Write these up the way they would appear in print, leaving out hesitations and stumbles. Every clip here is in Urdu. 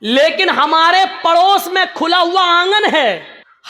لیکن ہمارے پڑوس میں کھلا ہوا آنگن ہے،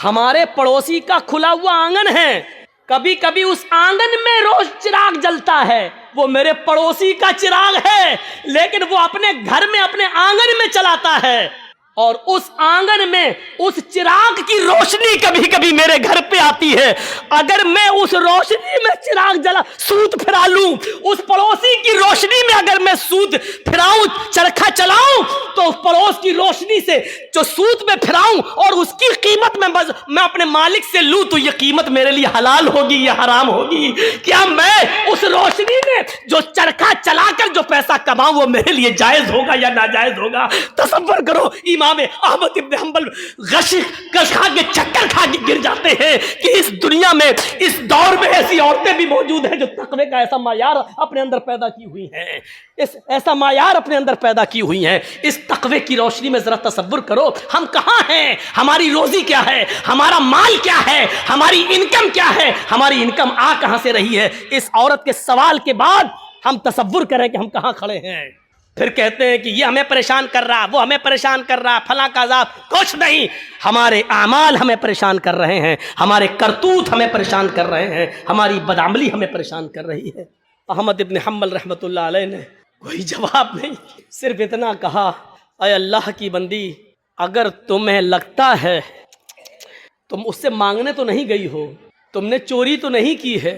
ہمارے پڑوسی کا کھلا ہوا آنگن ہے، کبھی کبھی اس آنگن میں روز چراغ جلتا ہے، وہ میرے پڑوسی کا چراغ ہے، لیکن وہ اپنے گھر میں اپنے آنگن میں چلاتا ہے، اور اس آنگن میں اس چراغ کی روشنی کبھی کبھی میرے گھر پہ آتی ہے۔ اگر میں اس روشنی میں چراغ جلا سوت پھرا لوں، اس پڑوسی کی روشنی میں اگر میں سوت پھراؤں، چرخا چلاؤں، تو اس پڑوس کی روشنی سے جو سوت میں پھراؤں اور اس کی قیمت میں اپنے مالک سے لوں، تو یہ قیمت میرے لیے حلال ہوگی یا حرام ہوگی؟ کیا میں اس روشنی میں جو چرخا چلا کر جو پیسہ کماؤں وہ میرے لیے جائز ہوگا یا ناجائز ہوگا؟ تصور کرو، امام احمد ابن حنبل غش کھا کے چکر کھا کے گر جاتے ہیں کہ اس دنیا میں اس دور میں ایسی عورتیں بھی موجود ہیں جو تقوی کا ایسا معیار اپنے اندر پیدا کی ہوئی ہیں، ایسا معیار اپنے اندر پیدا کی ہوئی ہیں۔ اس تقوی کی روشنی میں ذرا تصور کرو ہم کہاں ہیں، ہماری روزی کیا ہے، ہمارا مال کیا ہے، ہماری انکم کیا ہے، ہماری انکم آ کہاں سے رہی ہے۔ اس عورت کے سوال کے بعد ہم تصور کریں کہ ہم کہاں کھڑے ہیں۔ پھر کہتے ہیں کہ یہ ہمیں پریشان کر رہا، وہ ہمیں پریشان کر رہا، فلاں کا عذاب۔ کچھ نہیں، ہمارے اعمال ہمیں پریشان کر رہے ہیں، ہمارے کرتوت ہمیں پریشان کر رہے ہیں، ہماری بدعملی ہمیں پریشان کر رہی ہے۔ احمد ابن حنبل رحمۃ اللہ علیہ نے کوئی جواب نہیں، صرف اتنا کہا، اے اللہ کی بندی، اگر تمہیں لگتا ہے تم اس سے مانگنے تو نہیں گئی ہو، تم نے چوری تو نہیں کی ہے،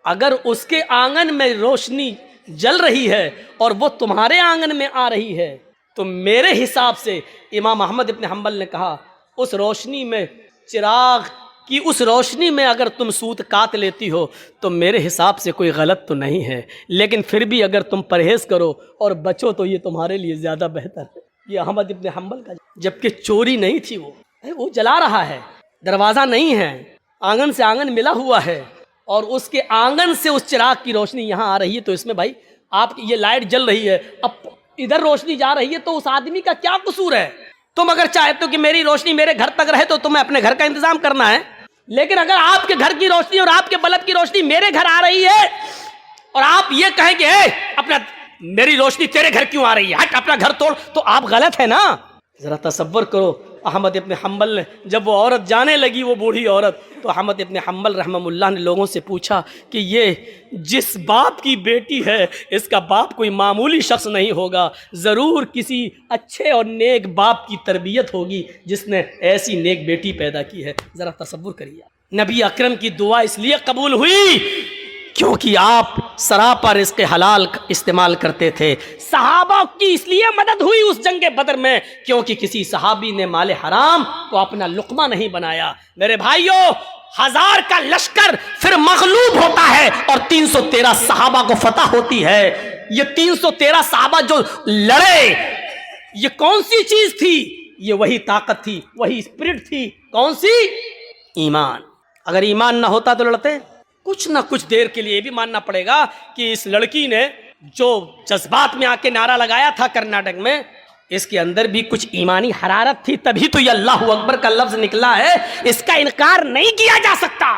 اگر اس کے آنگن میں روشنی جل رہی ہے اور وہ تمہارے آنگن میں آ رہی ہے، تو میرے حساب سے امام احمد ابن حنبل نے کہا اس روشنی میں، چراغ کی اس روشنی میں اگر تم سوت کاٹ لیتی ہو تو میرے حساب سے کوئی غلط تو نہیں ہے، لیکن پھر بھی اگر تم پرہیز کرو اور بچو تو یہ تمہارے لیے زیادہ بہتر ہے۔ یہ احمد ابن حنبل کا، جبکہ چوری نہیں تھی، وہ جلا رہا ہے، دروازہ نہیں ہے، آنگن سے آنگن ملا ہوا ہے، اور اس کے آنگن سے اس چراغ کی روشنی یہاں آ رہی ہے، تو اس میں بھائی آپ کی یہ لائٹ جل رہی ہے، اب ادھر روشنی جا رہی ہے، تو اس آدمی کا کیا قصور ہے؟ تم اگر چاہتے ہو کہ میری روشنی میرے گھر تک رہے تو تمہیں اپنے گھر کا انتظام کرنا ہے، لیکن اگر آپ کے گھر کی روشنی اور آپ کے بلب کی روشنی میرے گھر آ رہی ہے اور آپ یہ کہیں کہ اپنا میری روشنی تیرے گھر کیوں آ رہی ہے، ہٹ اپنا گھر توڑ، تو آپ غلط ہے نا۔ ذرا تصور کرو، احمد ابن حنبل نے جب وہ عورت جانے لگی، وہ بوڑھی عورت، تو احمد ابن حنبل رحمہ اللہ نے لوگوں سے پوچھا کہ یہ جس باپ کی بیٹی ہے، اس کا باپ کوئی معمولی شخص نہیں ہوگا، ضرور کسی اچھے اور نیک باپ کی تربیت ہوگی جس نے ایسی نیک بیٹی پیدا کی ہے۔ ذرا تصور کریے، نبی اکرم کی دعا اس لیے قبول ہوئی کیونکہ آپ سراپا رزق حلال استعمال کرتے تھے، صحابہ کی اس لیے مدد ہوئی اس جنگ بدر میں کیونکہ کسی صحابی نے مال حرام کو اپنا لقمہ نہیں بنایا۔ میرے بھائیوں، 1000 کا لشکر پھر مغلوب ہوتا ہے اور 313 صحابہ کو فتح ہوتی ہے۔ یہ 313 صحابہ جو لڑے، یہ کون سی چیز تھی؟ یہ وہی طاقت تھی، وہی اسپرٹ تھی۔ کون سی؟ ایمان۔ اگر ایمان نہ ہوتا تو لڑتے؟ کچھ نہ کچھ دیر کے لیے بھی ماننا پڑے گا کہ اس لڑکی نے جو جذبات میں آ کے نعرہ لگایا تھا کرناٹک میں، اس کے اندر بھی کچھ ایمانی حرارت تھی، تبھی تو یہ اللہ اکبر کا لفظ نکلا ہے، اس کا انکار نہیں کیا جا سکتا۔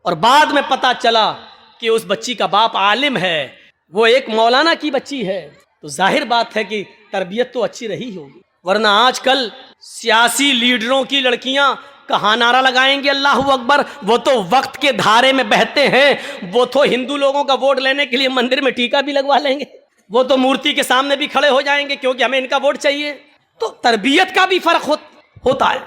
اور بعد میں پتا چلا کہ اس بچی کا باپ عالم ہے، وہ ایک مولانا کی بچی ہے، تو ظاہر بات ہے کہ تربیت تو اچھی رہی ہوگی، ورنہ آج کل سیاسی لیڈروں کی لڑکیاں کہاں نعرہ لگائیں گے اللہ اکبر؟ وہ تو وقت کے دھارے میں بہتے ہیں، وہ تو ہندو لوگوں کا ووٹ لینے کے لیے مندر میں ٹیکا بھی لگوا لیں گے، وہ تو مورتی کے سامنے بھی کھڑے ہو جائیں گے کیونکہ ہمیں ان کا ووٹ چاہیے۔ تو تربیت کا بھی فرق ہوتا ہے۔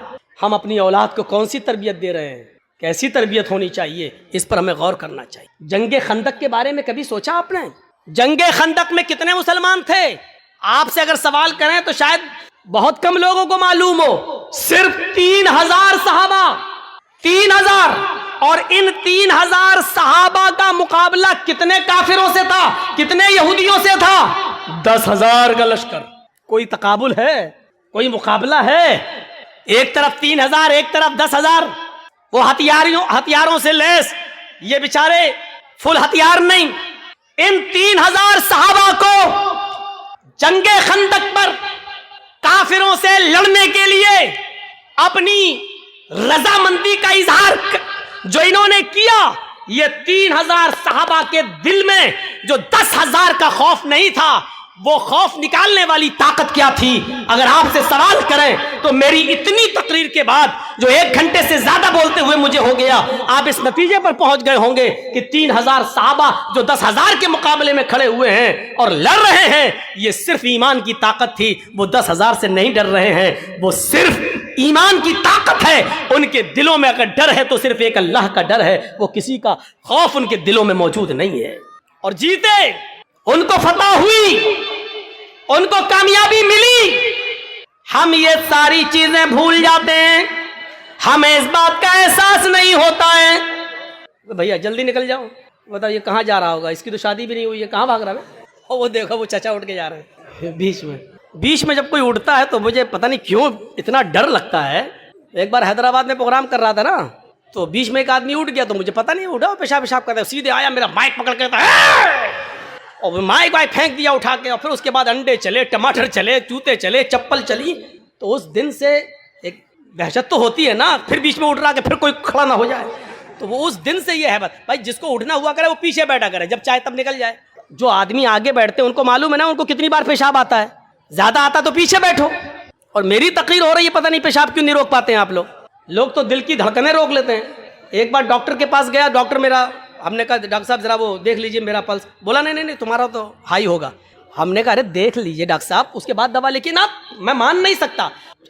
ہم اپنی اولاد کو کون سی تربیت دے رہے ہیں، کیسی تربیت ہونی چاہیے، اس پر ہمیں غور کرنا چاہیے۔ جنگ خندق کے بارے میں کبھی سوچا آپ نے؟ جنگ خندق میں کتنے مسلمان تھے؟ آپ سے اگر سوال کریں تو شاید بہت کم لوگوں کو معلوم ہو، صرف 3000 صحابہ، 3000، اور ان 3000 صحابہ کا مقابلہ کتنے کافروں سے تھا، کتنے یہودیوں سے تھا؟ 10,000 کا لشکر۔ کوئی تقابل ہے؟ کوئی مقابلہ ہے؟ ایک طرف 3000، ایک طرف 10,000، وہ ہتھیاروں سے لیس، یہ بیچارے فل ہتھیار نہیں۔ ان 3000 صحابہ کو جنگ خندق پر کافروں سے لڑنے کے لیے اپنی رضامندی کا اظہار جو انہوں نے کیا، یہ 3000 صحابہ کے دل میں جو 10,000 کا خوف نہیں تھا، وہ خوف نکالنے والی طاقت کیا تھی؟ اگر آپ سے سوال کریں تو میری اتنی تقریر کے بعد جو 1 گھنٹے سے زیادہ بولتے ہوئے مجھے ہو گیا، آپ اس نتیجے پر پہنچ گئے ہوں گے کہ 3000 صحابہ جو 10,000 کے مقابلے میں کھڑے ہوئے ہیں اور لڑ رہے ہیں، یہ صرف ایمان کی طاقت تھی. وہ 10,000 سے نہیں ڈر رہے ہیں، وہ صرف ایمان کی طاقت ہے. ان کے دلوں میں اگر ڈر ہے تو صرف ایک اللہ کا ڈر ہے، وہ کسی کا خوف ان کے دلوں میں موجود نہیں ہے. اور جیتے، ان کو فتح ہوئی، ان کو کامیابی ملی. ہم یہ ساری چیزیں بھول جاتے ہیں، ہمیں اس بات کا احساس نہیں ہوتا ہے. بھیا جلدی نکل جاؤ، بتاؤ یہ کہاں جا رہا ہوگا؟ اس کی تو شادی بھی نہیں ہوئی ہے، کہاں بھاگ رہا ہے؟ وہ دیکھو وہ چچا اٹھ کے جا رہے ہیں. بیچ میں جب کوئی اٹھتا ہے تو مجھے پتہ نہیں کیوں اتنا ڈر لگتا ہے. ایک بار حیدرآباد میں پروگرام کر رہا تھا نا، تو بیچ میں ایک آدمی اٹھ گیا تو مجھے پتہ نہیں، اٹھا پیشاب کرتا ہے، سیدھے آیا میرا مائک پکڑ کے اور مائک پھینک دیا اٹھا کے. اور پھر اس کے بعد انڈے چلے، ٹماٹر چلے، جوتے چلے، چپل چلی. تو اس دن سے ایک دہشت تو ہوتی ہے نا، پھر بیچ میں اٹھ رہا کہ پھر کوئی کھڑا نہ ہو جائے. تو وہ اس دن سے یہ ہے بات بھائی، جس کو اٹھنا ہوا کرے وہ پیچھے بیٹھا کرے، جب چاہے تب نکل جائے. جو آدمی آگے بیٹھتے ہیں ان کو معلوم ہے نا ان کو کتنی بار پیشاب آتا ہے. زیادہ آتا تو پیچھے بیٹھو. اور میری تقریر ہو رہی ہے، پتہ نہیں پیشاب کیوں نہیں روک پاتے ہیں آپ لوگ. لوگ تو دل کی دھڑکنیں روک لیتے ہیں. ایک بار ڈاکٹر کے پاس گیا، ڈاکٹر میرا، ہم نے کہا ڈاکٹر صاحب ذرا وہ دیکھ لیجئے میرا پلس. بولا نہیں تمہارا تو ہائی ہوگا. ہم نے کہا ارے دیکھ لیجئے ڈاکٹر صاحب، اس کے بعد دوا. لیکن اب میں مان نہیں سکتا،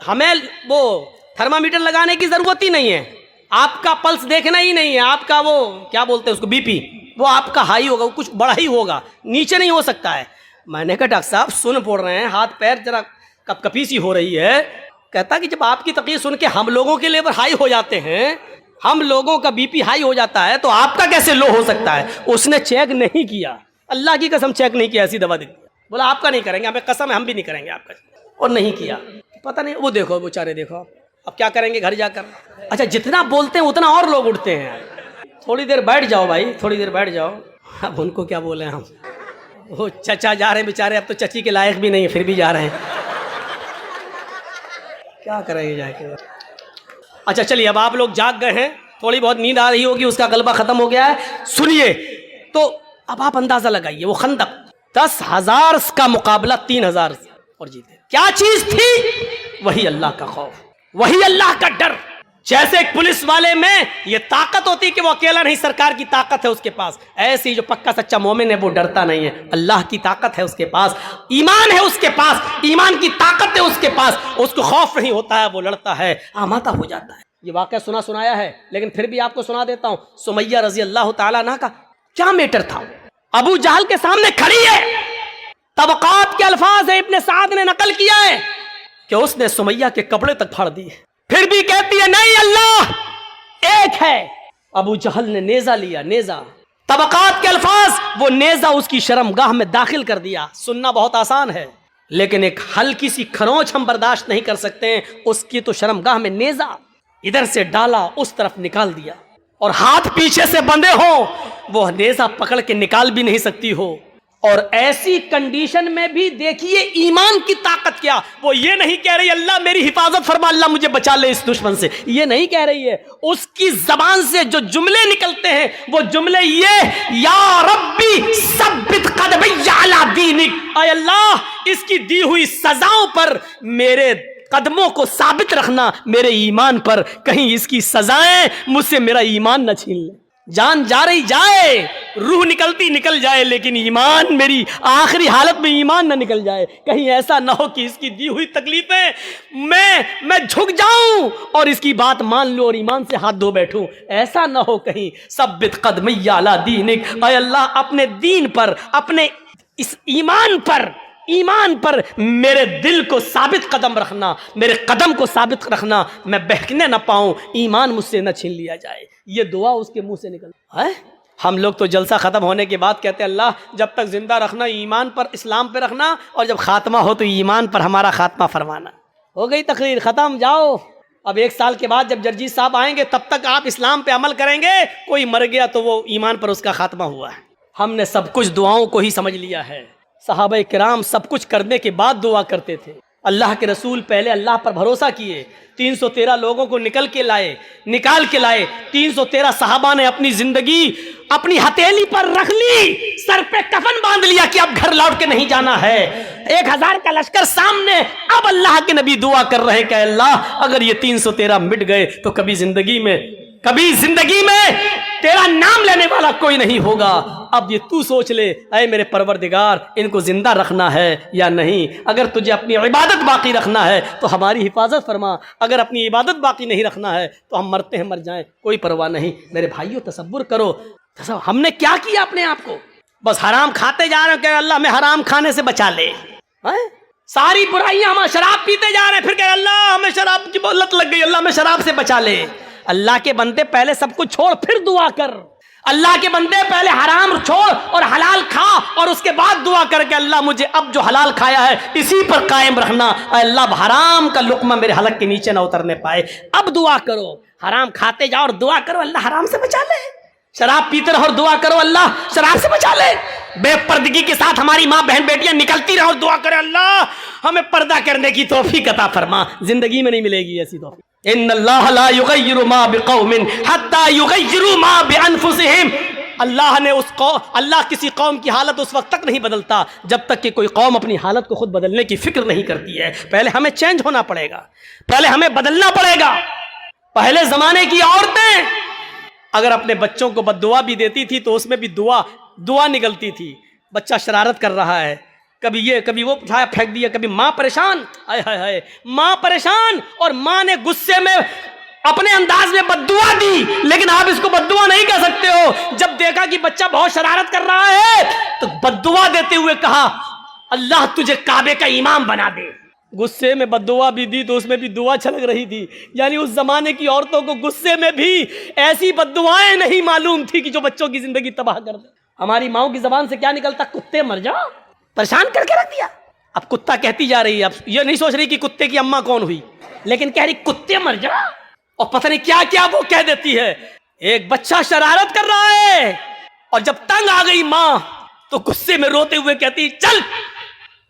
ہمیں وہ تھرمامیٹر لگانے کی ضرورت ہی نہیں ہے. آپ کا پلس دیکھنا ہی نہیں ہے، آپ کا وہ کیا بولتے ہیں اس کو، بی پی، وہ آپ کا ہائی ہوگا، وہ کچھ بڑا ہی ہوگا، نیچے نہیں ہو سکتا ہے. میں نے کہا ڈاکٹر صاحب سن پڑ رہے ہیں، ہاتھ پیر ذرا کپ کپی سی ہو رہی ہے. کہتا کہ جب آپ کی تقریر سن کے ہم لوگوں کے لیول ہائی ہو جاتے ہیں، ہم لوگوں کا بی پی ہائی ہو جاتا ہے، تو آپ کا کیسے لو ہو سکتا ہے؟ اس نے چیک نہیں کیا، اللہ کی قسم چیک نہیں کیا، ایسی دوا دی. بولا آپ کا نہیں کریں گے، ہمیں قسم ہے ہم بھی نہیں کریں گے آپ کا. اور نہیں کیا. پتہ نہیں، وہ دیکھو بیچارے، دیکھو اب کیا کریں گے گھر جا کر. اچھا جتنا بولتے ہیں اتنا اور لوگ اٹھتے ہیں. تھوڑی دیر بیٹھ جاؤ بھائی، تھوڑی دیر بیٹھ جاؤ. اب ان کو کیا بولیں ہم. وہ چچا جا رہے ہیں بیچارے، اب تو چچی کے لائق بھی نہیں، پھر بھی جا رہے ہیں. کیا کریں گے جا کے. اچھا چلیے، اب آپ لوگ جاگ گئے ہیں، تھوڑی بہت نیند آ رہی ہوگی، اس کا غلبہ ختم ہو گیا ہے. سنیے تو اب آپ اندازہ لگائیے، وہ خندق 10,000 کا مقابلہ 3,000 سے، اور جیتے. کیا چیز تھی؟ وہی اللہ کا خوف، وہی اللہ کا ڈر. جیسے ایک پولیس والے میں یہ طاقت ہوتی کہ وہ اکیلا نہیں، سرکار کی طاقت ہے اس کے پاس، ایسی جو پکا سچا مومن ہے وہ ڈرتا نہیں ہے. اللہ کی طاقت ہے اس کے پاس، ایمان ہے اس کے پاس، ایمان کی طاقت ہے اس کے پاس، اس کو خوف نہیں ہوتا ہے، وہ لڑتا ہے، آمادہ ہو جاتا ہے. یہ واقعہ سنایا ہے، لیکن پھر بھی آپ کو سنا دیتا ہوں. سمیہ رضی اللہ تعالیٰ عنہ کا کیا میٹر تھا. ابو جہل کے سامنے کھڑی ہے، طبقات کے الفاظ ہیں، ابن سعد نے نقل کیا ہے کہ اس نے سمیہ کے کپڑے تک پھاڑ دیے، پھر بھی کہتی ہے نہیں اللہ ایک ہے. ابو جہل نے نیزہ لیا، نیزہ، طبقات کے الفاظ، وہ نیزہ اس کی شرمگاہ میں داخل کر دیا. سننا بہت آسان ہے، لیکن ایک ہلکی سی کھرونچ ہم برداشت نہیں کر سکتے ہیں. اس کی تو شرمگاہ میں نیزہ ادھر سے ڈالا، اس طرف نکال دیا، اور ہاتھ پیچھے سے بندھے ہوں، وہ نیزہ پکڑ کے نکال بھی نہیں سکتی ہو. اور ایسی کنڈیشن میں بھی دیکھیے ایمان کی طاقت کیا. وہ یہ نہیں کہہ رہی اللہ میری حفاظت فرما، اللہ مجھے بچا لے اس دشمن سے، یہ نہیں کہہ رہی ہے. اس کی زبان سے جو جملے نکلتے ہیں وہ جملے یہ، یا ربی ثبت قدمی علی دینک، اے اللہ اس کی دی ہوئی سزاؤں پر میرے قدموں کو ثابت رکھنا، میرے ایمان پر، کہیں اس کی سزائیں مجھ سے میرا ایمان نہ چھین لیں. جان جا رہی جائے، روح نکلتی نکل جائے، لیکن ایمان، میری آخری حالت میں ایمان نہ نکل جائے. کہیں ایسا نہ ہو کہ اس کی دی ہوئی تکلیفیں میں جھک جاؤں اور اس کی بات مان لوں اور ایمان سے ہاتھ دھو بیٹھوں. ایسا نہ ہو کہیں. ثبت قدمی علی دینک، اے اللہ اپنے دین پر، اپنے اس ایمان پر میرے دل کو ثابت قدم رکھنا، میرے قدم کو ثابت رکھنا، میں بہکنے نہ پاؤں، ایمان مجھ سے نہ چھین لیا جائے. یہ دعا اس کے منہ سے نکل ہے. ہم لوگ تو جلسہ ختم ہونے کے بعد کہتے ہیں اللہ جب تک زندہ رکھنا ایمان پر، اسلام پہ رکھنا، اور جب خاتمہ ہو تو ایمان پر ہمارا خاتمہ فرمانا. ہو گئی تقریر ختم، جاؤ. اب 1 سال کے بعد جب جرجیت صاحب آئیں گے تب تک آپ اسلام پہ عمل کریں گے. کوئی مر گیا تو وہ ایمان پر اس کا خاتمہ ہوا ہے. ہم نے سب کچھ دعاؤں کو ہی سمجھ لیا ہے. صحابہ کرام سب کچھ کرنے کے بعد دعا کرتے تھے. اللہ کے رسول پہلے اللہ پر بھروسہ کیے، 313 لوگوں کو نکال کے لائے 313 صحابہ نے اپنی زندگی اپنی ہتھیلی پر رکھ لی، سر پہ کفن باندھ لیا کہ اب گھر لوٹ کے نہیں جانا ہے، 1000 کا لشکر سامنے، اب اللہ کے نبی دعا کر رہے کہ اللہ اگر یہ 313 مٹ گئے تو کبھی زندگی میں تیرا نام لینے والا کوئی نہیں ہوگا، اب یہ تو سوچ لے اے میرے پروردگار ان کو زندہ رکھنا ہے یا نہیں، اگر تجھے اپنی عبادت باقی رکھنا ہے تو ہماری حفاظت فرما، اگر اپنی عبادت باقی نہیں رکھنا ہے تو ہم مرتے ہیں مر جائیں کوئی پرواہ نہیں۔ میرے بھائیوں تصور کرو ہم نے کیا کیا اپنے آپ کو، بس حرام کھاتے جا رہے ہیں کہ اللہ ہمیں حرام کھانے سے بچا لے، ساری برائیاں، ہم شراب پیتے جا رہے ہیں پھر کہ اللہ ہمیں شراب کی لت لگ گئی، اللہ ہمیں شراب سے بچا لے۔ اللہ کے بندے پہلے سب کچھ چھوڑ پھر دعا کر، اللہ کے بندے پہلے حرام چھوڑ اور حلال کھا اور اس کے بعد دعا کر کہ اللہ مجھے اب جو حلال کھایا ہے اسی پر قائم رکھنا، اے اللہ حرام کا لقمہ میرے حلق کے نیچے نہ اترنے پائے۔ اب دعا کرو، حرام کھاتے جاؤ اور دعا کرو اللہ حرام سے بچا لے، شراب پیتے رہو اور دعا کرو اللہ شراب سے بچا لے، بے پردگی کے ساتھ ہماری ماں بہن بیٹیاں نکلتی رہو اور دعا کرے اللہ ہمیں پردہ کرنے کی توفیق عطا فرما، زندگی میں نہیں ملے گی ایسی توفیق۔ ان اللہ لا یغیر ما بقوم حتی یغیروا ما بانفسہم، اللہ کسی قوم کی حالت اس وقت تک نہیں بدلتا جب تک کہ کوئی قوم اپنی حالت کو خود بدلنے کی فکر نہیں کرتی ہے۔ پہلے ہمیں چینج ہونا پڑے گا، پہلے ہمیں بدلنا پڑے گا۔ پہلے زمانے کی عورتیں اگر اپنے بچوں کو بد دعا بھی دیتی تھی تو اس میں بھی دعا نکلتی تھی، بچہ شرارت کر رہا ہے، کبھی یہ کبھی وہ اٹھایا پھینک دیا، کبھی ماں پریشان، ہائے ماں پریشان، اور ماں نے غصے میں اپنے انداز میں بد دعا دی، لیکن آپ اس کو بد دعا نہیں کہہ سکتے ہو۔ جب دیکھا کہ بچہ بہت شرارت کر رہا ہے تو بد دعا دیتے ہوئے کہا اللہ تجھے کعبے کا امام بنا دے۔ غصے میں بد دعا بھی دی تو اس میں بھی دعا چھلک رہی تھی، یعنی اس زمانے کی عورتوں کو غصے میں بھی ایسی بد دعائیں نہیں معلوم تھی کہ جو بچوں کی زندگی تباہ کر دے۔ ہماری ماؤں کی زبان سے کیا نکلتا؟ کتے مر جاؤ، پریشان کر کے رکھ دیا۔ اب کتا کہتی جا رہی ہے، اب یہ نہیں سوچ رہی کہ کتے کی اماں کون ہوئی، لیکن کہہ رہی کتے مر جاؤ، اور پتہ نہیں کیا کیا وہ کہہ دیتی ہے۔ ایک بچہ شرارت کر رہا ہے اور جب تنگ آ گئی ماں تو غصے میں روتے ہوئے کہتی چل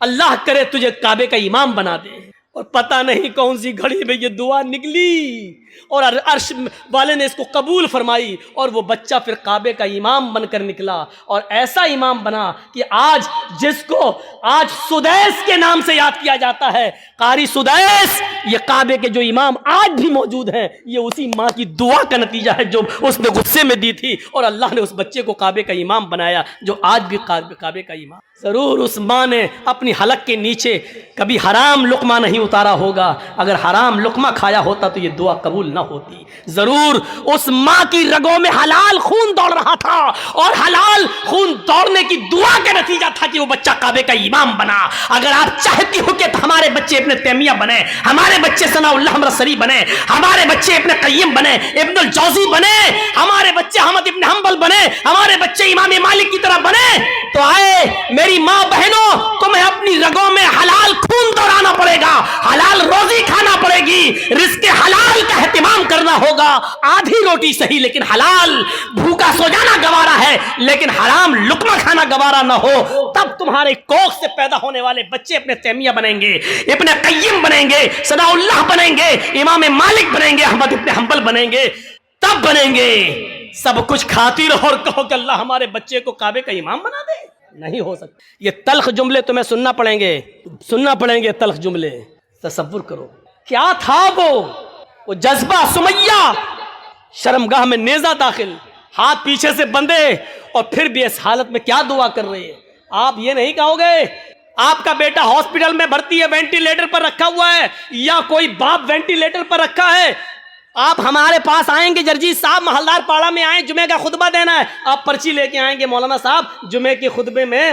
اللہ کرے تجھے کعبے کا امام بنا دے، اور پتہ نہیں کون سی گھڑی میں یہ دعا نکلی اور عرش والے نے اس کو قبول فرمائی، اور وہ بچہ پھر کعبے کا امام بن کر نکلا، اور ایسا امام بنا کہ آج جس کو آج سدیس کے نام سے یاد کیا جاتا ہے، قاری سدیس، یہ کعبے کے جو امام آج بھی موجود ہیں یہ اسی ماں کی دعا کا نتیجہ ہے جو اس نے غصے میں دی تھی، اور اللہ نے اس بچے کو کعبے کا امام بنایا جو آج بھی کعبے کا امام۔ ضرور اس ماں نے اپنی حلق کے نیچے کبھی حرام لقمہ نہیں اتارا ہوگا، اگر حرام لقمہ کھایا ہوتا تو یہ دعا قبول نہ ہوتی۔ ضرور اس ماں کی رگوں میں حلال خون دوڑ رہا تھا، اور حلال خون دوڑنے کی دعا کا نتیجہ تھا کہ وہ بچہ کعبے کا امام بنا۔ اگر آپ چاہتی ہو کہ ہمارے بچے ابن تیمیہ بنے، ہمارے بچے ثناء اللہ مرسری بنے، ہمارے بچے ابن قیم بنے، ابن الجوزی بنے، ہمارے بچے احمد ابن حنبل بنے، ہمارے بچے امام مالک کی طرح بنے، تو آئے میری ماں بہنوں تمہیں اپنی رگوں میں حلال خون دوڑانا پڑے گا، حلال روزی کھانا پڑے گی، رزق حلال کا اہتمام کرنا ہوگا۔ آدھی روٹی صحیح لیکن حلال، بھوکا سو جانا گوارا ہے لیکن حرام لقمہ کھانا گوارا نہ ہو، تب تمہارے کوکھ سے پیدا ہونے والے بچے ابن تیمیہ بنیں گے، ابن قیم بنیں گے، ثناء اللہ بنیں گے، امام مالک بنیں گے، احمد ابن حنبل بنیں گے، تب بنیں گے۔ سب کچھ کھاتی رہو اور کہو کہ اللہ ہمارے بچے کو کعبے کا امام بنا دے، نہیں ہو سکتا۔ یہ تلخ جملے تمہیں سننا پڑیں گے تلخ جملے۔ تصور کرو کیا تھا وہ جذبہ، سمیہ شرمگاہ میں نیزہ داخل، ہاتھ پیچھے سے بندھے، اور پھر بھی اس حالت میں کیا دعا کر رہے ہیں۔ آپ یہ نہیں کہو گے آپ کا بیٹا ہاسپٹل میں بھرتی ہے، وینٹیلیٹر پر رکھا ہوا ہے، یا کوئی باپ وینٹیلیٹر پر رکھا ہے، آپ ہمارے پاس آئیں گے جرجیت صاحب محلدار پاڑا میں آئیں، جمعے کا خطبہ دینا ہے، آپ پرچی لے کے آئیں گے مولانا صاحب جمعے کے خطبے میں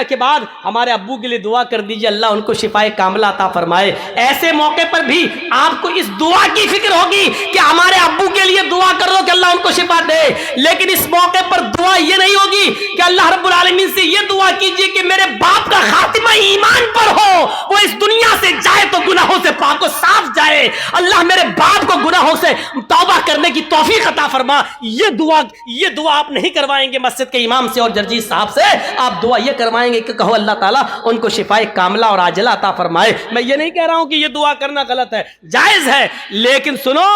کے بعد ہمارے ابو کے لیے دعا کر دیجئے اللہ ان کو شفائے کاملہ عطا فرمائے۔ ایسے موقع پر بھی آپ کو اس دعا کی فکر ہوگی کہ ہمارے ابو کے لیے دعا کر دو کہ اللہ ان کو شفا دے، لیکن اس موقع پر دعا یہ نہیں ہوگی کہ اللہ رب العالمین سے یہ دعا کیجئے کہ میرے باپ کا خاتمہ ایمان پر ہو، وہ اس دنیا سے جائے تو گناہوں سے پاک کو صاف جائے. اللہ میرے باپ کو گناہوں سے توبہ کرنے کی توفیق عطا فرما. یہ دعا آپ نہیں کروائیں گے مسجد کے امام سے اور جرجیت صاحب سے, آپ دعا یہ کروائیں گے کہ کہو اللہ تعالیٰ ان کو شفائے کاملہ اور عاجلہ عطا فرمائے. میں یہ نہیں کہہ رہا ہوں کہ یہ دعا کرنا غلط ہے, جائز ہے, لیکن سنو,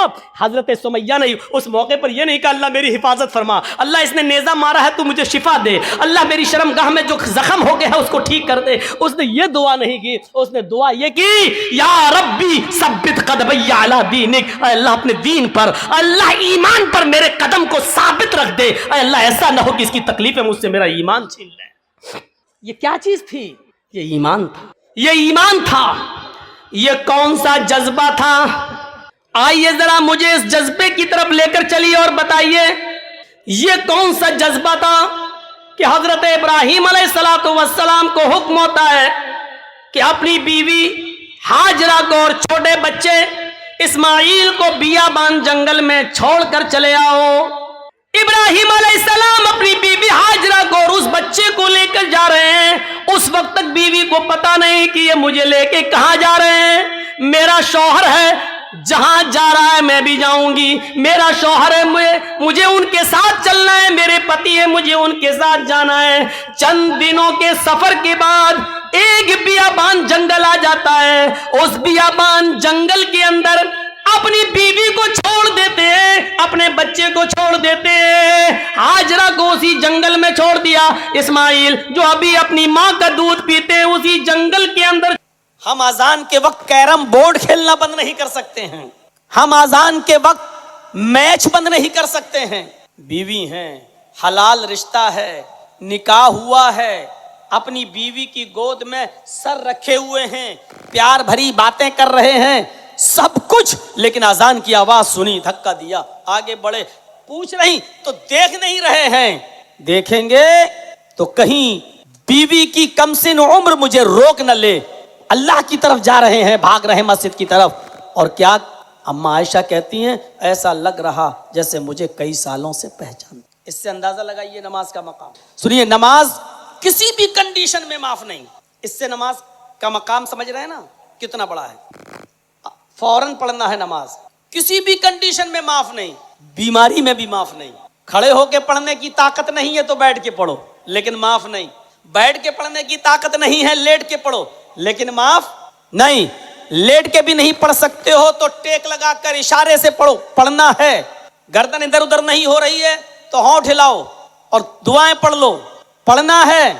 حضرت سمیہ نے اس موقع پر یہ نہیں کہا اللہ میری حفاظت فرما, اللہ اس نے نیزہ مارا ہے تو مجھے شفا دے, اللہ میری شرمگاہ میں جو زخم ہو گیا ہے اس کو ٹھیک کر دے. اس نے یہ دعا نہیں کی, اس نے دعا یہ کی یا ربی ثبت قدمی علی دینک, اے اللہ اپنے دین پر, اللہ ایمان پر میرے قدم کو ثابت رکھ دے, اے اللہ ایسا نہ ہو کہ اس کی تکلیفیں مجھ سے میرا ایمان چھین لیں. یہ کیا چیز تھی؟ یہ ایمان تھا, یہ ایمان تھا. یہ کون سا جذبہ تھا؟ آئیے ذرا مجھے اس جذبے کی طرف لے کر چلیے اور بتائیے یہ کون سا جذبہ تھا کہ حضرت ابراہیم علیہ السلام کو حکم ہوتا ہے کہ اپنی بیوی ہاجرہ کو اور چھوٹے بچے اسماعیل کو بیابان جنگل میں چھوڑ کر چلے آؤ. ابراہیم علیہ السلام اپنی بیوی ہاجرہ کو اور اس بچے کو لے کر جا رہے ہیں. اس وقت تک بیوی کو پتا نہیں کہ یہ مجھے لے کے کہاں جا رہے ہیں. میرا شوہر ہے, جہاں جا رہا ہے میں بھی جاؤں گی, میرا شوہر ہے, مجھے ان کے ساتھ چلنا ہے, میرے پتی ہے, مجھے ان کے ساتھ جانا ہے. چند دنوں کے سفر کے بعد ایک بیابان جنگل آ جاتا ہے. اس بیابان جنگل کے اندر اپنی بیوی کو چھوڑ دیتے ہیں, اپنے بچے کو چھوڑ دیتے ہیں. ہاجرہ کو اسی جنگل میں چھوڑ دیا. اسماعیل جو ابھی اپنی ماں کا دودھ پیتے ہیں اسی جنگل کے اندر. ہم اذان کے وقت کیرم بورڈ کھیلنا بند نہیں کر سکتے ہیں, ہم اذان کے وقت میچ بند نہیں کر سکتے ہیں. بیوی ہیں, حلال رشتہ ہے, نکاح ہوا ہے, اپنی بیوی کی گود میں سر رکھے ہوئے ہیں, پیار بھری باتیں کر رہے ہیں, سب کچھ, لیکن اذان کی آواز سنی, دھکا دیا, آگے بڑھے, پوچھ رہی تو دیکھ نہیں رہے ہیں. دیکھیں گے تو کہیں بیوی کی کم سن عمر مجھے روک نہ لے. اللہ کی طرف جا رہے ہیں, بھاگ رہے ہیں مسجد کی طرف. اور کیا اما عائشہ کہتی ہیں ایسا لگ رہا جیسے مجھے کئی سالوں سے پہچان. اس سے اندازہ لگائیے نماز کا مقام. سنیے, نماز کسی بھی کنڈیشن میں معاف نہیں. اس سے نماز کا مقام سمجھ رہے ہیں نا کتنا بڑا ہے. فوراً پڑھنا ہے نماز, کسی بھی کنڈیشن میں معاف نہیں, بیماری میں بھی معاف نہیں. کھڑے ہو کے پڑھنے کی طاقت نہیں ہے تو بیٹھ کے پڑھو لیکن معاف نہیں. بیٹھ کے پڑھنے کی طاقت نہیں ہے, لیٹ کے پڑھو لیکن معاف نہیں. لیٹ کے بھی نہیں پڑھ سکتے ہو تو ٹیک لگا کر اشارے سے پڑھو, پڑھنا ہے. گردن ادھر ادھر نہیں ہو رہی ہے تو ہونٹ ہلاؤ اور دعائیں پڑھ لو, پڑھنا ہے.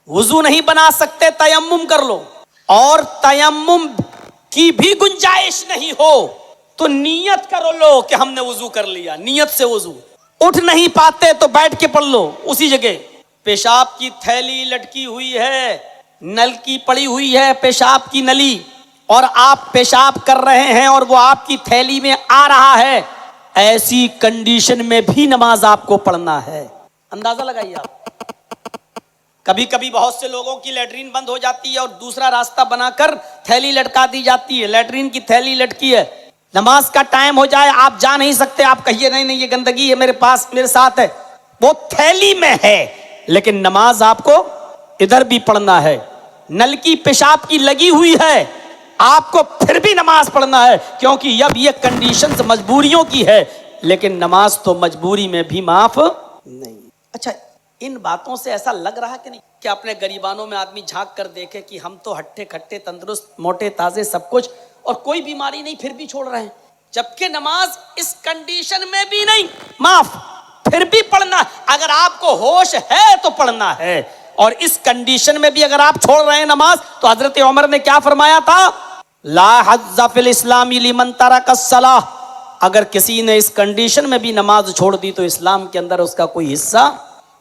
وضو نہیں بنا سکتے تیمم کر لو, اور تیمم کی بھی گنجائش نہیں ہو تو نیت کرو لو کہ ہم نے وضو کر لیا, نیت سے وضو. اٹھ نہیں پاتے تو بیٹھ کے پڑھ لو اسی جگہ. پیشاب کی تھیلی لٹکی ہوئی ہے, نل کی پڑی ہوئی ہے پیشاب کی نلی, اور آپ پیشاب کر رہے ہیں اور وہ آپ کی تھیلی میں آ رہا ہے, ایسی کنڈیشن میں بھی نماز آپ کو پڑھنا ہے. اندازہ لگائیے آپ. کبھی کبھی بہت سے لوگوں کی لیٹرین بند ہو جاتی ہے اور دوسرا راستہ بنا کر تھیلی لٹکا دی جاتی ہے. لیٹرین کی تھیلی لٹکی ہے, نماز کا ٹائم ہو جائے, آپ جا نہیں سکتے, آپ کہیے نہیں نہیں یہ گندگی ہے میرے پاس, میرے ساتھ ہے, وہ تھیلی میں ہے, لیکن نماز آپ کو ادھر بھی پڑھنا ہے. نل کی پیشاب کی لگی ہوئی ہے, آپ کو پھر بھی نماز پڑھنا ہے, کیونکہ اب یہ کنڈیشنز مجبوریوں کی ہے, لیکن نماز تو مجبوری میں بھی معاف نہیں. اچھا, ان باتوں سے ایسا لگ رہا کہ نہیں کہ اپنے گریبانوں میں آدمی جھانک کر دیکھے کہ ہم تو ہٹے کھٹے تندرست موٹے تازے سب کچھ اور کوئی بیماری نہیں, پھر بھی چھوڑ رہے ہیں, جبکہ نماز اس کنڈیشن میں بھی نہیں معاف, پھر بھی پڑھنا. اگر آپ کو ہوش ہے تو پڑھنا ہے, اور اس کنڈیشن میں بھی اگر آپ چھوڑ رہے ہیں نماز تو حضرت عمر نے کیا فرمایا تھا, لا حظ فی الاسلام لمن ترک الصلاۃ. اگر کسی نے اس کنڈیشن میں بھی نماز چھوڑ دی تو اسلام کے اندر اس کا کوئی حصہ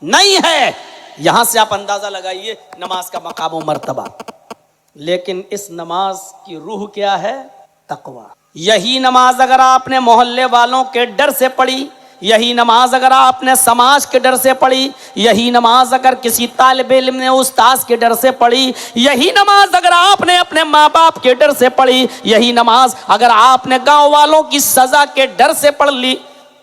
نہیں ہے. یہاں سے آپ اندازہ لگائیے نماز کا مقام و مرتبہ. لیکن اس نماز کی روح کیا ہے؟ تقویٰ. یہی نماز اگر آپ نے محلے والوں کے ڈر سے پڑھی, یہی نماز اگر آپ نے سماج کے ڈر سے پڑھی, یہی نماز اگر کسی طالب علم نے استاذ کے ڈر سے پڑھی, یہی نماز اگر آپ نے اپنے ماں باپ کے ڈر سے پڑھی, یہی نماز اگر آپ نے گاؤں والوں کی سزا کے ڈر سے پڑھ لی,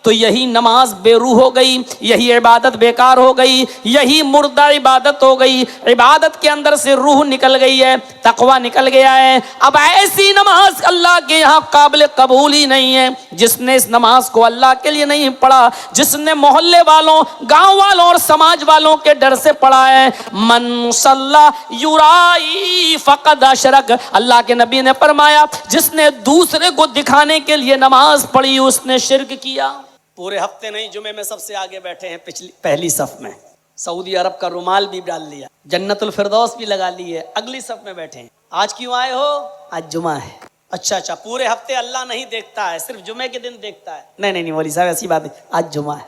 تو یہی نماز بے روح ہو گئی, یہی عبادت بیکار ہو گئی, یہی مردہ عبادت ہو گئی. عبادت کے اندر سے روح نکل گئی ہے, تقوی نکل گیا ہے. اب ایسی نماز اللہ کے یہاں قابل قبول ہی نہیں ہے. جس نے اس نماز کو اللہ کے لیے نہیں پڑھا, جس نے محلے والوں, گاؤں والوں اور سماج والوں کے ڈر سے پڑھا ہے, من صلی یرائی فقد اشرک, اللہ کے نبی نے فرمایا جس نے دوسرے کو دکھانے کے لیے نماز پڑھی اس نے شرک کیا. پورے ہفتے نہیں, جمعے میں سب سے آگے بیٹھے ہیں پہلی صف میں, سعودی عرب کا رومال بھی ڈال لیا, جنت الفردوس بھی لگا لی ہے, اگلی صف میں بیٹھے ہیں. آج کیوں آئے ہو؟ آج جمعہ ہے. اچھا, پورے ہفتے اللہ نہیں دیکھتا ہے, صرف جمعے کے دن دیکھتا ہے. نہیں مولوی صاحب ایسی بات ہے, آج جمعہ ہے.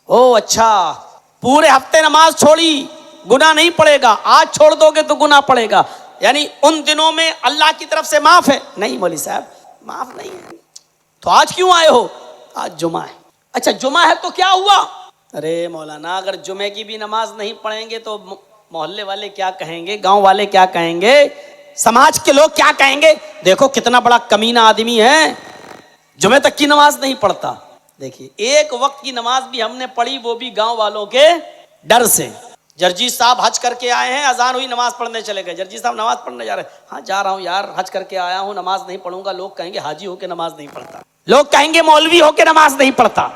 او اچھا, پورے ہفتے نماز چھوڑی, گناہ نہیں پڑے گا, آج چھوڑ دو گے تو گناہ پڑے گا, یعنی ان دنوں میں اللہ کی طرف سے معاف ہے. نہیں مولوی صاحب معاف نہیں ہے. تو آج کیوں آئے ہو؟ آج جمعہ ہے. اچھا جمعہ ہے تو کیا ہوا؟ ارے مولانا اگر جمعے کی بھی نماز نہیں پڑھیں گے تو محلے والے کیا کہیں گے, گاؤں والے کیا کہیں گے, سماج کے لوگ کیا کہیں گے؟ دیکھو کتنا بڑا کمینہ آدمی ہے, جمعے تک کی نماز نہیں پڑھتا. دیکھیے ایک وقت کی نماز بھی ہم نے پڑھی, وہ بھی گاؤں والوں کے ڈر سے. جرجی صاحب حج کر کے آئے ہیں, اذان ہوئی نماز پڑھنے چلے گئے. جرجی صاحب نماز پڑھنے جا رہے ہیں, ہاں جا رہا ہوں یار, حج کر کے آیا ہوں, نماز نہیں پڑھوں گا. لوگ کہیں گے حاجی ہو کے نماز نہیں پڑھتا, لوگ کہیں گے مولوی ہو کے نماز نہیں پڑھتا.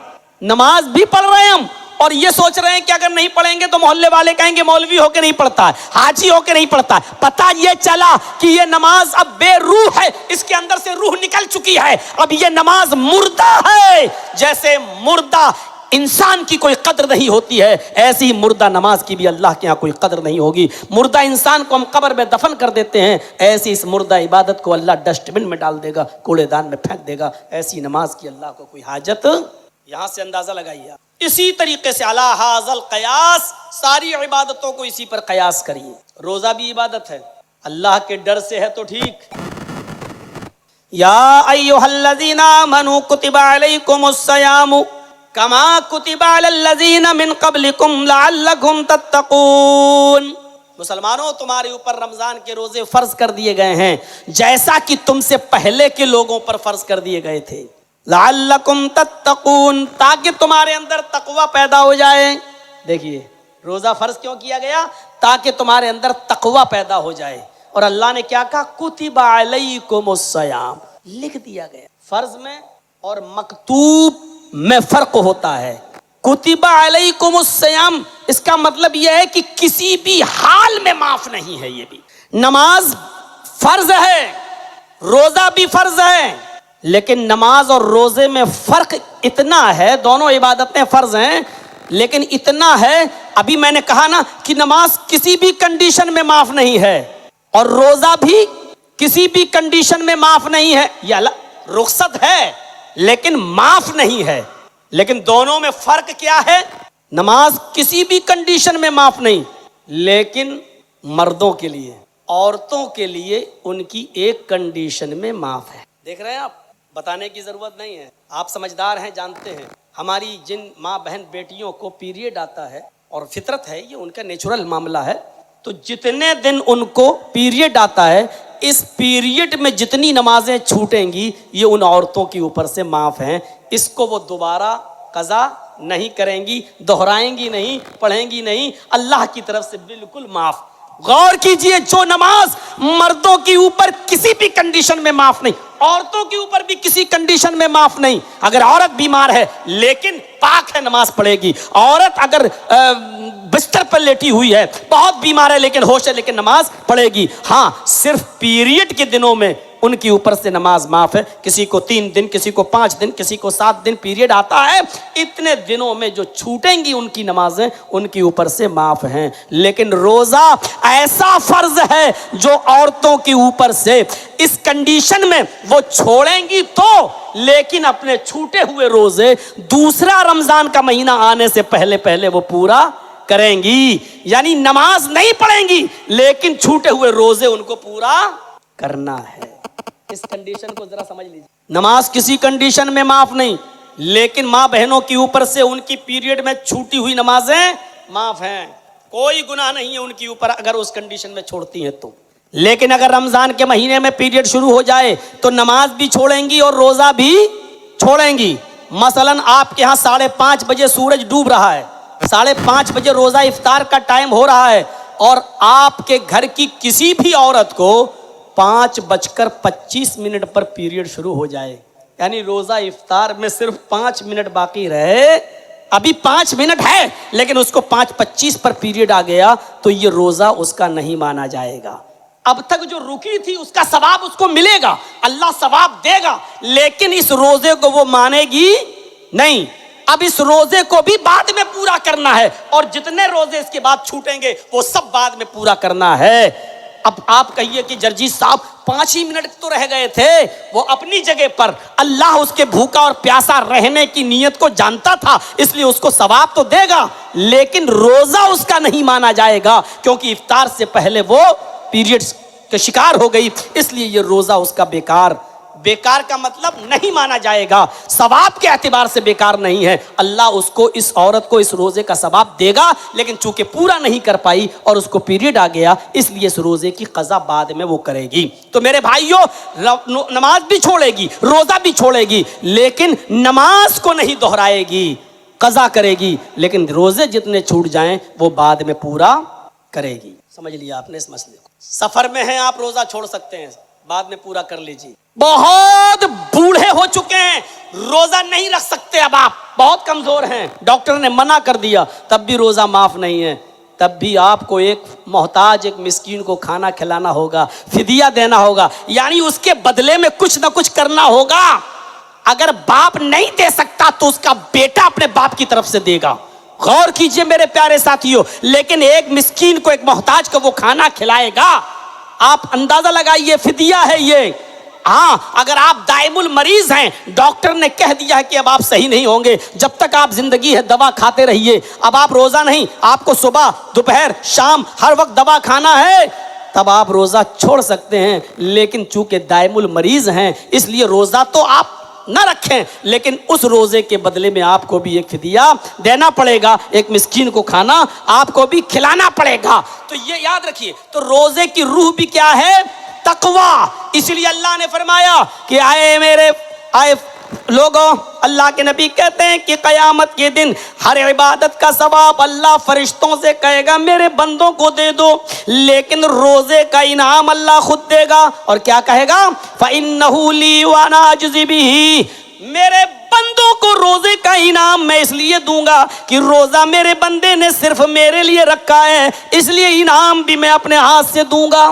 نماز بھی پڑھ رہے ہیں ہم, اور یہ سوچ رہے ہیں کہ اگر نہیں پڑھیں گے تو محلے والے کہیں گے مولوی ہو کے نہیں پڑھتا ہے, حاجی ہو کے نہیں پڑھتا ہے. پتہ یہ چلا کہ یہ نماز اب بے روح ہے, اس کے اندر سے روح نکل چکی ہے. اب یہ نماز مردہ ہے. جیسے مردہ انسان کی کوئی قدر نہیں ہوتی ہے, ایسی ہی مردہ نماز کی بھی اللہ کے ہاں کوئی قدر نہیں ہوگی. مردہ انسان کو ہم قبر میں دفن کر دیتے ہیں, ایسی اس مردہ عبادت کو اللہ ڈسٹ بن میں ڈال دے گا, کوڑے دان میں پھینک دے گا. ایسی نماز کی اللہ کو کوئی حاجت. یہاں سے اندازہ لگائیے. اسی طریقے سے علی ھذا القیاس, ساری عبادتوں کو اسی پر قیاس کریے. روزہ بھی عبادت ہے, اللہ کے ڈر سے ہے تو ٹھیک. یا ایھا الذین آمنوا کتب علیکم الصیام کما کتب علی الذین من قبلکم لعلکم تتقون. مسلمانوں تمہارے اوپر رمضان کے روزے فرض کر دیے گئے ہیں جیسا کہ تم سے پہلے کے لوگوں پر فرض کر دیے گئے تھے. لعلکم تتقون, تاکہ تمہارے اندر تقوی پیدا ہو جائے. دیکھیے روزہ فرض کیوں کیا گیا؟ تاکہ تمہارے اندر تقوی پیدا ہو جائے. اور اللہ نے کیا کہا؟ کتب علیکم الصیام, لکھ دیا گیا. فرض میں اور مکتوب میں فرق ہوتا ہے. کتب علیکم الصیام اس کا مطلب یہ ہے کہ کسی بھی حال میں معاف نہیں ہے. یہ بھی نماز فرض ہے, روزہ بھی فرض ہے, لیکن نماز اور روزے میں فرق اتنا ہے. دونوں عبادتیں فرض ہیں لیکن اتنا ہے, ابھی میں نے کہا نا کہ نماز کسی بھی کنڈیشن میں معاف نہیں ہے اور روزہ بھی کسی بھی کنڈیشن میں معاف نہیں ہے. یہ رخصت ہے لیکن معاف نہیں ہے. لیکن دونوں میں فرق کیا ہے؟ نماز کسی بھی کنڈیشن میں معاف نہیں, لیکن مردوں کے لیے, عورتوں کے لیے ان کی ایک کنڈیشن میں معاف ہے. دیکھ رہے ہیں آپ, بتانے کی ضرورت نہیں ہے, آپ سمجھدار ہیں, جانتے ہیں. ہماری جن ماں بہن بیٹیوں کو پیریڈ آتا ہے, اور فطرت ہے, یہ ان کا نیچرل معاملہ ہے, تو جتنے دن ان کو پیریڈ آتا ہے, اس پیریڈ میں جتنی نمازیں چھوٹیں گی یہ ان عورتوں کے اوپر سے معاف ہیں. اس کو وہ دوبارہ قضا نہیں کریں گی, دہرائیں گی نہیں, پڑھیں گی نہیں, اللہ کی طرف سے بالکل معاف. غور کیجئے, جو نماز مردوں کے اوپر کسی بھی کنڈیشن میں معاف نہیں, عورتوں کے اوپر بھی کسی کنڈیشن میں معاف نہیں. اگر عورت بیمار ہے لیکن پاک ہے, نماز پڑھے گی. عورت اگر بستر پر لیٹی ہوئی ہے, بہت بیمار ہے لیکن ہوش ہے, لیکن نماز پڑھے گی. ہاں صرف پیریڈ کے دنوں میں ان کے اوپر سے نماز معاف ہے. کسی کو 3 دن, کسی کو 5 دن, کسی کو 7 دن پیریڈ آتا ہے, اتنے دنوں میں جو چھوٹیں گی ان کی نمازیں ان کے اوپر سے معاف ہیں. لیکن روزہ ایسا فرض ہے جو عورتوں کے اوپر سے اس کنڈیشن میں وہ چھوڑیں گی تو, لیکن اپنے چھوٹے ہوئے روزے دوسرا رمضان کا مہینہ آنے سے پہلے پہلے وہ پورا کریں گی. یعنی نماز نہیں پڑھیں گی لیکن چھوٹے ہوئے روزے ان کو پورا کرنا ہے. اس کنڈیشن کو ذرا سمجھ لیجیے. نماز کسی کنڈیشن میں معاف نہیں, لیکن ماں بہنوں کے اوپر سے ان کی پیریڈ میں چھوٹی ہوئی نمازیں معاف ہیں. کوئی گناہ نہیں ہے ان کے اوپر اگر اس کنڈیشن میں چھوڑتی ہیں تو. لیکن اگر رمضان کے مہینے میں پیریڈ شروع ہو جائے تو نماز بھی چھوڑیں گی اور روزہ بھی چھوڑیں گی. مثلاً آپ کے ہاں 5:30 بجے سورج ڈوب رہا ہے, 5:30 بجے روزہ افطار کا ٹائم ہو رہا ہے, اور آپ کے گھر کی کسی بھی عورت کو 5:25 پر پیریڈ شروع ہو جائے, یعنی روزہ افطار میں صرف 5 منٹ باقی رہے, ابھی 5 منٹ ہے لیکن اس کو 5:25 پر پیریڈ آ گیا, تو یہ روزہ اس کا نہیں مانا جائے گا. اب تک جو رکی تھی اس کا ثواب اس کو ملے گا, اللہ ثواب دے گا, لیکن اس روزے کو وہ مانے گی نہیں. اب اس روزے کو بھی بعد میں پورا کرنا ہے, اور جتنے روزے اس کے بعد چھوٹیں گے وہ سب بعد میں پورا کرنا ہے. اب آپ کہیے کہ جرجیت صاحب 5 ہی منٹ تو رہ گئے تھے, وہ اپنی جگہ پر اللہ اس کے بھوکا اور پیاسا رہنے کی نیت کو جانتا تھا, اس لیے اس کو ثواب تو دے گا, لیکن روزہ اس کا نہیں مانا جائے گا, کیونکہ افطار سے پہلے وہ پیریڈز کے شکار ہو گئی, اس لیے یہ روزہ اس کا بیکار کا مطلب نہیں مانا جائے گا, ثواب کے اعتبار سے بیکار نہیں ہے. اللہ اس کو, اس عورت کو اس روزے کا ثواب دے گا, لیکن چونکہ پورا نہیں کر پائی اور اس کو پیریڈ آ گیا, اس لیے اس روزے کی قضا بعد میں وہ کرے گی. تو میرے بھائیوں, نماز بھی چھوڑے گی, روزہ بھی چھوڑے گی, لیکن نماز کو نہیں دہرائے گی, قضا کرے گی, لیکن روزے جتنے چھوٹ جائیں وہ بعد میں پورا کرے گی. سمجھ لیا آپ نے اس مسئلے کو. سفر میں ہیں آپ, روزہ چھوڑ سکتے ہیں, بعد میں پورا کر لیجیے. بہت بوڑھے ہو چکے ہیں, روزہ نہیں رکھ سکتے, اب آپ بہت کمزور ہیں, ڈاکٹر نے منع کر دیا, تب بھی روزہ معاف نہیں ہے, تب بھی آپ کو ایک محتاج, ایک مسکین کو کھانا کھلانا ہوگا, فدیہ دینا ہوگا, یعنی اس کے بدلے میں کچھ نہ کچھ کرنا ہوگا. اگر باپ نہیں دے سکتا تو اس کا بیٹا اپنے باپ کی طرف سے دے گا. غور کیجئے میرے پیارے ساتھیوں, لیکن ایک مسکین کو, ایک محتاج کو وہ کھانا کھلائے گا. آپ اندازہ لگائیے, فدیہ ہے یہ. ہاں, اگر آپ دائم المریض ہیں, ڈاکٹر نے کہہ دیا ہے کہ اب آپ صحیح نہیں ہوں گے, جب تک آپ زندگی ہے دوا کھاتے رہیے, اب آپ روزہ نہیں, آپ کو صبح دوپہر شام ہر وقت دوا کھانا ہے, تب آپ روزہ چھوڑ سکتے ہیں. لیکن چونکہ دائم المریض ہیں, اس لیے روزہ تو آپ نہ رکھیں, لیکن اس روزے کے بدلے میں آپ کو بھی ایک فدیہ دینا پڑے گا, ایک مسکین کو کھانا آپ کو بھی کھلانا پڑے گا. تو یہ یاد رکھیے, تو روزے کی روح بھی کیا ہے؟ تقویٰ. اس لیے اللہ نے فرمایا کہ آئے لوگوں, اللہ کے نبی کہتے ہیں کہ قیامت کے دن ہر عبادت کا ثواب اللہ فرشتوں سے کہے گا میرے بندوں کو دے دو, لیکن روزے کا انعام اللہ خود دے گا, اور کیا کہے گا؟ فَإِنَّهُ لِي وَأَنَا أَجْزِي بِهِ, میرے بندوں کو روزے کا انعام میں اس لیے دوں گا کہ روزہ میرے بندے نے صرف میرے لیے رکھا ہے, اس لیے انعام بھی میں اپنے ہاتھ سے دوں گا.